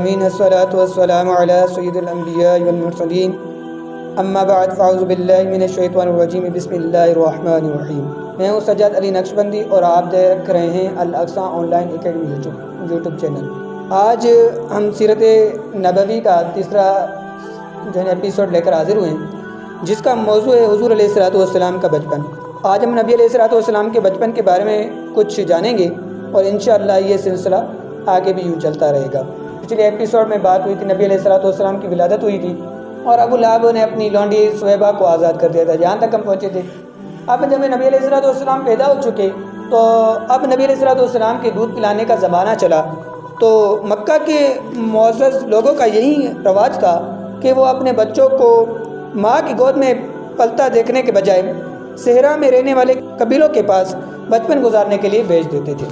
العالمین الصلاۃ والسلام علی سید الانبیاء والمرسلین اما بعد فاعوذ باللہ من الشیطان الرجیم بسم اللہ الرحمن الرحیم۔ میں ہوں سجاد علی نقشبندی اور آپ دیکھ رہے ہیں Al-Aqsa online academy YouTube channel. آج ہم سیرت نبوی کا تیسرا ایپیسوڈ لے کر حاضر ہوئے ہیں، جس کا موضوع ہے حضور علیہ الصلوۃ والسلام کا بچپن۔ آج ہم نبی علیہ الصلوۃ والسلام کے بچپن کے بارے میں کچھ جانیں گے اور انشاءاللہ یہ سلسلہ آگے بھی یوں چلتا رہے گا۔ پچھلے ایپیسوڈ میں بات ہوئی تھی نبی علیہ الصلوۃ والسلام کی ولادت ہوئی تھی اور ابو لہب نے اپنی لونڈی سویبہ کو آزاد کر دیا تھا، جہاں تک ہم پہنچے تھے۔ اب جب نبی علیہ الصلوۃ والسلام پیدا ہو چکے تو اب نبی علیہ الصلوۃ والسلام کے دودھ پلانے کا زمانہ چلا، تو مکہ کے معزز لوگوں کا یہی رواج تھا کہ وہ اپنے بچوں کو ماں کی گود میں پلتا دیکھنے کے بجائے صحرا میں رہنے والے قبیلوں کے پاس بچپن گزارنے کے لیے بھیج دیتے تھے۔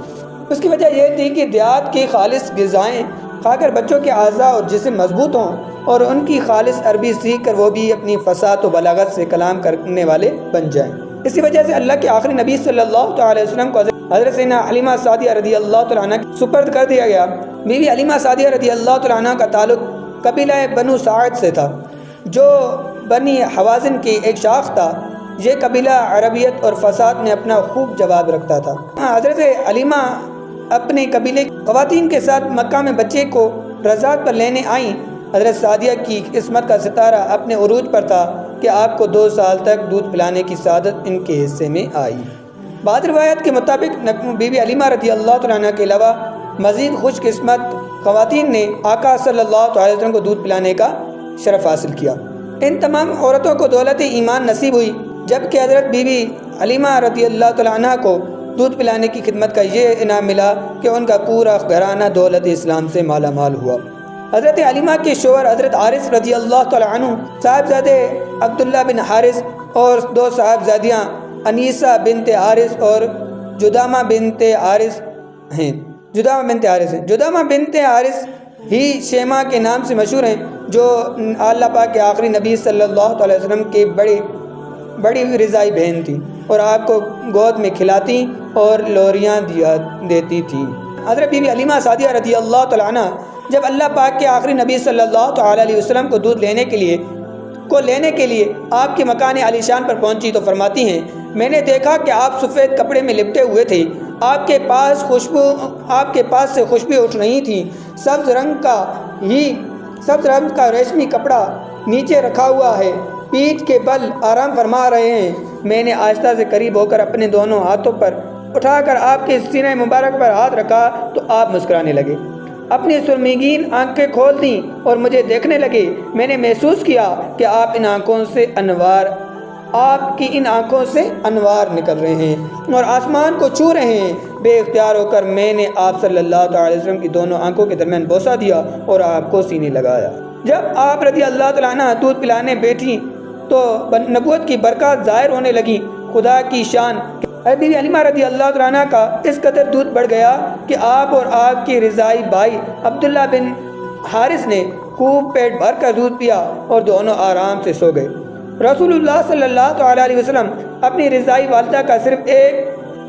اس کی وجہ یہ تھی کہ دیہات کی خالص غذائیں کھا کر بچوں کے اعضاء اور جسم مضبوط ہوں اور ان کی خالص عربی سیکھ کر وہ بھی اپنی فصاحت و بلاغت سے کلام کرنے والے بن جائیں۔ اسی وجہ سے اللہ کے آخری نبی صلی اللہ علیہ وسلم کو حضرت سیدنا حلیمہ سعدیہ رضی اللہ تعالیٰ عنہ سپرد کر دیا گیا۔ بیوی حلیمہ سعدیہ رضی اللہ تعالیٰ عنہ کا تعلق قبیلہ بنو ساعد سے تھا، جو بنی حوازن کی ایک شاخ تھا۔ یہ قبیلہ عربیت اور فصاحت میں اپنا خوب جواب رکھتا تھا۔ حضرت حلیمہ اپنے قبیلے خواتین کے ساتھ مکہ میں بچے کو رضاعت پر لینے آئیں۔ حضرت سعدیہ کی قسمت کا ستارہ اپنے عروج پر تھا کہ آپ کو 2 سال تک دودھ پلانے کی سعادت ان کے حصے میں آئی۔ بعض روایت کے مطابق بی بی حلیمہ رضی اللہ تعالیٰ عنہ کے علاوہ مزید خوش قسمت خواتین نے آقا صلی اللہ علیہ وسلم کو دودھ پلانے کا شرف حاصل کیا۔ ان تمام عورتوں کو دولت ایمان نصیب ہوئی، جبکہ حضرت بی بی حلیمہ رضی اللہ تعالیٰ عنہ کو دودھ پلانے کی خدمت کا یہ انعام ملا کہ ان کا پورا گھرانہ دولت اسلام سے مالا مال ہوا۔ حضرت حلیمہ کے شوہر حضرت حارث رضی اللہ تعالیٰ عنہ صاحبزادے عبداللہ بن حارث اور 2 صاحبزادیاں انیسہ بنت حارث اور جدامہ بنت حارث ہیں۔ جدامہ بنت حارث ہی شیمہ کے نام سے مشہور ہیں، جو اللہ پاک کے آخری نبی صلی اللہ علیہ وسلم کی بڑی رضائی بہن تھی اور آپ کو گود میں کھلاتی اور لوریاں دیتی تھی۔ حضرت بی بی حلیمہ سعدیہ رضی اللہ تعالیٰ عنہ جب اللہ پاک کے آخری نبی صلی اللہ علیہ وسلم کو دودھ لینے کے لیے آپ کے مکان عالی شان پر پہنچی تو فرماتی ہیں، میں نے دیکھا کہ آپ سفید کپڑے میں لپٹے ہوئے تھے، آپ کے پاس سے خوشبو اٹھ رہی تھی۔ سبز رنگ کا ریشمی کپڑا نیچے رکھا ہوا ہے، پیٹھ کے بل آرام فرما رہے ہیں۔ میں نے آہستہ سے قریب ہو کر اپنے دونوں ہاتھوں پر اٹھا کر آپ کے سینے مبارک پر ہاتھ رکھا تو آپ مسکرانے لگے، اپنی سرمگین آنکھیں کھول دیں اور مجھے دیکھنے لگے۔ میں نے محسوس کیا کہ آپ کی ان آنکھوں سے انوار نکل رہے ہیں اور آسمان کو چھو رہے ہیں۔ بے اختیار ہو کر میں نے آپ صلی اللہ علیہ وسلم کی دونوں آنکھوں کے درمیان بوسہ دیا اور آپ کو سینے لگایا۔ جب آپ رضی اللہ تعالیٰ عنہ دودھ پلانے بیٹھی تو نبوت کی برکات ظاہر ہونے لگی۔ خدا کی شان، بی بی حلیمہ رضی اللہ تعالیٰ عنہ کا اس قدر دودھ بڑھ گیا کہ آپ اور آپ کی رضائی بھائی عبداللہ بن حارث نے خوب پیٹ بھر کر دودھ پیا اور دونوں آرام سے سو گئے۔ رسول اللہ صلی اللہ علیہ وسلم اپنی رضائی والدہ کا صرف ایک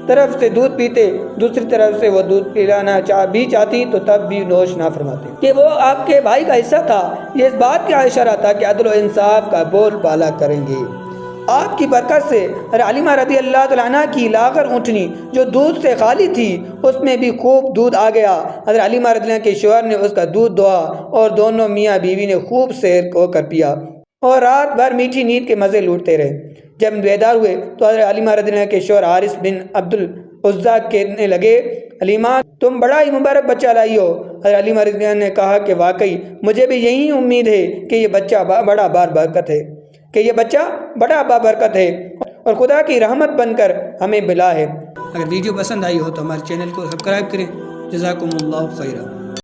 طرف سے دودھ پیتے، دوسری طرف سے وہ دودھ پلانا بھی چاہتی تو تب بھی نوش نہ فرماتے کہ وہ آپ کے بھائی کا حصہ تھا۔ یہ اس بات کا اشارہ تھا کہ عدل و انصاف کا بول بالا کریں گے۔ آپ کی برکت سے حلیمہ رضی اللہ تعالیٰ عنہ کی لاغر اونٹنی جو دودھ سے خالی تھی، اس میں بھی خوب دودھ آ گیا۔ حضرت حلیمہ رضی اللہ عنہ کے شوہر نے اس کا دودھ دھوا اور دونوں میاں بیوی نے خوب سیر ہو کر پیا اور رات بھر میٹھی نیند کے مزے لوٹتے رہے۔ جب بیدار ہوئے تو حضرت حلیمہ رضی اللہ عنہ کے شوہر حارث بن عبد العزیٰ کہنے لگے، حلیمہ تم بڑا ہی مبارک بچہ لائی ہو۔ حضرت حلیمہ رضی اللہ عنہ نے کہا کہ واقعی مجھے بھی یہی امید ہے کہ یہ بچہ بڑا بابرکت ہے اور خدا کی رحمت بن کر ہمیں ملا ہے۔ اگر ویڈیو پسند آئی ہو تو ہمارے چینل کو سبسکرائب کریں۔ جزاکم اللہ خیرا۔